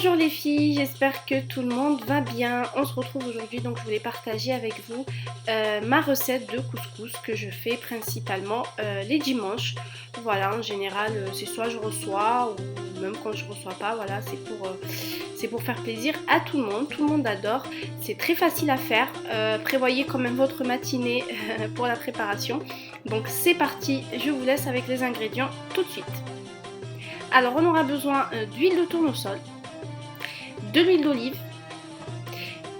Bonjour les filles, j'espère que tout le monde va bien. On se retrouve aujourd'hui, donc je voulais partager avec vous ma recette de couscous que je fais principalement les dimanches. Voilà, en général c'est soit je reçois ou même quand je reçois pas, voilà, c'est pour faire plaisir à tout le monde adore. C'est très facile à faire, prévoyez quand même votre matinée pour la préparation. Donc c'est parti, je vous laisse avec les ingrédients tout de suite. Alors on aura besoin d'huile de tournesol, de l'huile d'olive.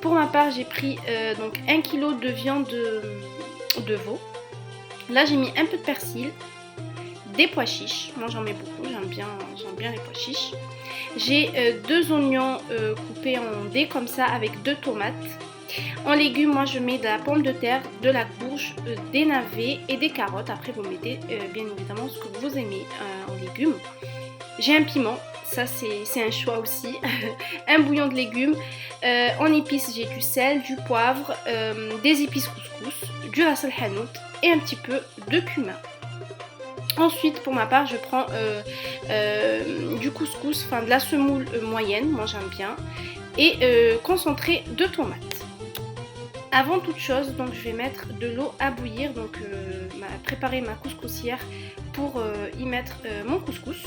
Pour ma part j'ai pris donc 1 kg de viande de veau. Là j'ai mis un peu de persil, des pois chiches, moi j'en mets beaucoup, j'aime bien les pois chiches. J'ai 2 oignons coupés en dés comme ça avec 2 tomates. En légumes, moi je mets de la pomme de terre, de la courge, des navets et des carottes. Après vous mettez bien évidemment ce que vous aimez en légumes. J'ai un piment, ça c'est un choix aussi, un bouillon de légumes, en épices j'ai du sel, du poivre, des épices couscous, du ras el hanout et un petit peu de cumin. Ensuite pour ma part je prends du couscous, enfin de la semoule moyenne, moi j'aime bien, et concentré de tomates. Avant toute chose, donc je vais mettre de l'eau à bouillir, donc préparer ma couscoussière pour y mettre mon couscous.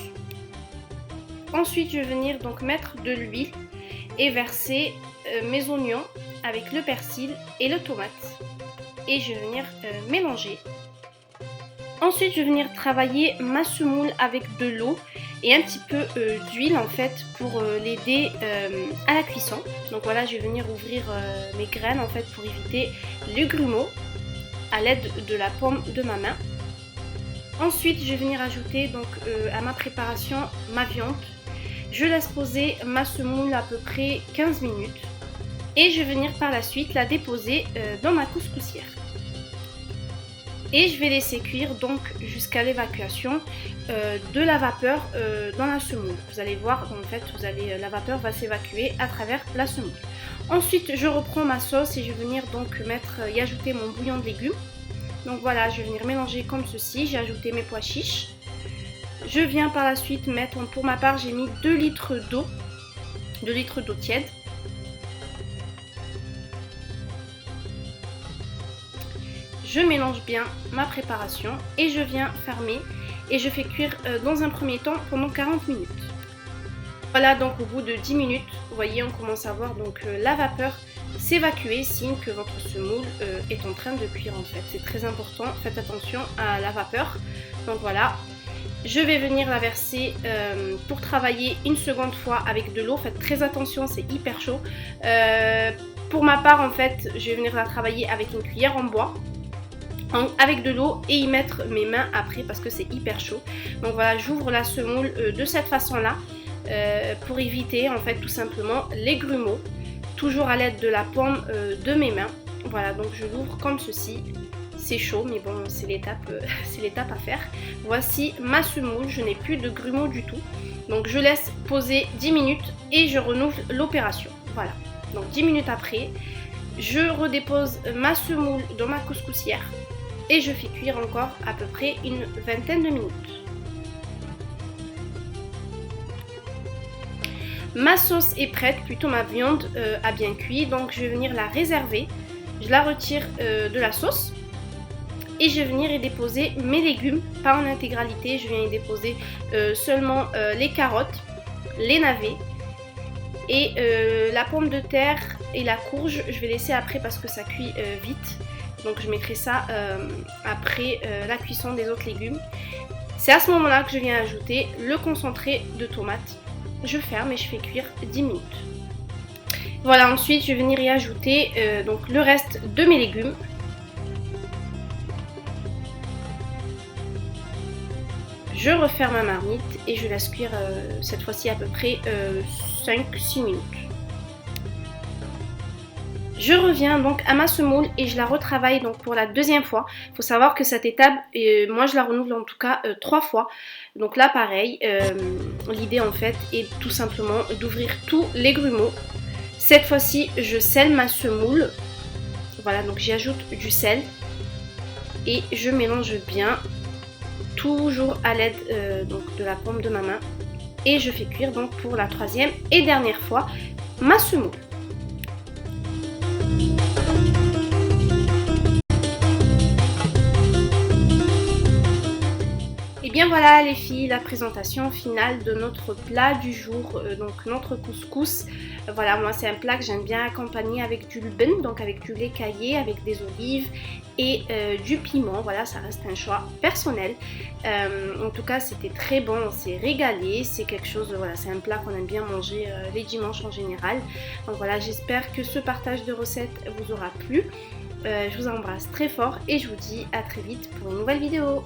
Ensuite je vais venir donc mettre de l'huile et verser mes oignons avec le persil et le tomate. Et je vais venir mélanger. Ensuite je vais venir travailler ma semoule avec de l'eau et un petit peu d'huile en fait pour l'aider à la cuisson. Donc voilà, je vais venir ouvrir mes graines en fait pour éviter les grumeaux à l'aide de la paume de ma main. Ensuite je vais venir ajouter donc à ma préparation ma viande. Je laisse poser ma semoule à peu près 15 minutes et je vais venir par la suite la déposer dans ma couscoussière. Et je vais laisser cuire donc jusqu'à l'évacuation de la vapeur dans la semoule. Vous allez voir, en fait, la vapeur va s'évacuer à travers la semoule. Ensuite, je reprends ma sauce et je vais venir donc y ajouter mon bouillon de légumes. Donc voilà, je vais venir mélanger comme ceci. J'ai ajouté mes pois chiches. Je viens par la suite mettre, pour ma part, j'ai mis 2 litres d'eau tiède. Je mélange bien ma préparation et je viens fermer et je fais cuire dans un premier temps pendant 40 minutes. Voilà, donc au bout de 10 minutes, vous voyez, on commence à voir donc la vapeur s'évacuer, signe que votre semoule est en train de cuire en fait. C'est très important, faites attention à la vapeur. Donc voilà. Je vais venir la verser pour travailler une seconde fois avec de l'eau. Faites très attention, c'est hyper chaud. Pour ma part, en fait, je vais venir la travailler avec une cuillère en bois, avec de l'eau et y mettre mes mains après parce que c'est hyper chaud. Donc voilà, j'ouvre la semoule de cette façon-là pour éviter en fait tout simplement les grumeaux. Toujours à l'aide de la paume de mes mains. Voilà, donc je l'ouvre comme ceci. C'est chaud mais bon c'est l'étape à faire. Voici ma semoule, je n'ai plus de grumeaux du tout. Donc je laisse poser 10 minutes et je renouvelle l'opération. Voilà, donc 10 minutes après, je redépose ma semoule dans ma couscoussière et je fais cuire encore à peu près une vingtaine de minutes. Ma sauce est prête, plutôt ma viande a bien cuit, donc je vais venir la réserver. Je la retire de la sauce. Et je vais venir y déposer mes légumes, pas en intégralité, je viens y déposer seulement les carottes, les navets et la pomme de terre et la courge, je vais laisser après parce que ça cuit vite. Donc je mettrai ça après la cuisson des autres légumes. C'est à ce moment-là que je viens ajouter le concentré de tomates. Je ferme et je fais cuire 10 minutes. Voilà, ensuite je vais venir y ajouter donc le reste de mes légumes. Je referme ma marmite et je laisse cuire cette fois-ci à peu près 5-6 minutes. Je reviens donc à ma semoule et je la retravaille donc pour la deuxième fois. Il faut savoir que cette étape, moi je la renouvelle en tout cas 3 fois. Donc là pareil, l'idée en fait est tout simplement d'ouvrir tous les grumeaux. Cette fois-ci je scelle ma semoule. Voilà, donc j'y ajoute du sel et je mélange bien. Toujours à l'aide donc de la paume de ma main. et je fais cuire donc pour la troisième et dernière fois ma semoule. Et bien voilà les filles, la présentation finale de notre plat du jour, donc notre couscous. Voilà, moi c'est un plat que j'aime bien accompagner avec du lben, donc avec du lait caillé, avec des olives et du piment. Voilà, ça reste un choix personnel. En tout cas c'était très bon, on s'est régalé, c'est quelque chose, voilà, c'est un plat qu'on aime bien manger les dimanches en général. Donc voilà, j'espère que ce partage de recettes vous aura plu. Je vous embrasse très fort et je vous dis à très vite pour une nouvelle vidéo.